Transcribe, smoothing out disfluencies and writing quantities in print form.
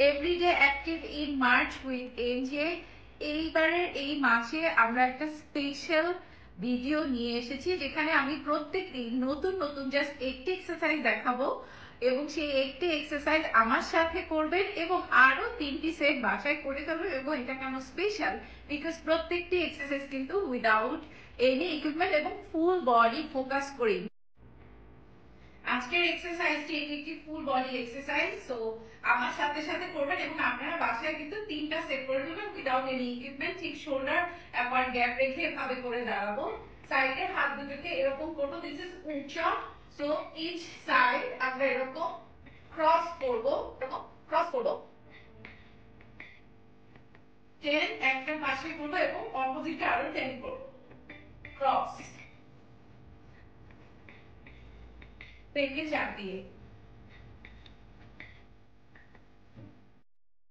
Everyday active in March with NJ. এইবারের এই মাসে আমরা একটা স্পেশাল ভিডিও নিয়ে এসেছি যেখানে আমি প্রত্যেকদিন নতুন নতুন জাস্ট একটি এক্সারসাইজ দেখাবো এবং সেই একটি এক্সারসাইজ আমার সাথে করবেন এবং আরো 3টি সেট বাসায় করে ফেলবেন। এবং এটা কেন স্পেশাল, বিকজ প্রত্যেকটি এক্সারসাইজ কিন্তু উইদাউট এনি ইকুইপমেন্ট এবং ফুল বডি ফোকাস করি। আজকের এক্সারসাইজটি একটি ফুল বডি এক্সারসাইজ, সো আমার সাথে সাথে করবেন এবং আপনারা বাসায় কিন্তু 3টা সেট করে নেবেন উইদাউট এনি ইকুইপমেন্ট। ঠিক শোল্ডার অ্যাপার্ট গ্যাপ রেখে এভাবে করে দাঁড়াবো, সাইডের হাত দুটোকে এরকম করবো, দিস ইজ উঁচা। সো ইচ সাইড আমরা এরকম ক্রস করবো, ক্রস করবো 10 একটা পাশে করবো এবং অপোজিটে আরো 10 করবো, ক্রস থেকে চাপিয়ে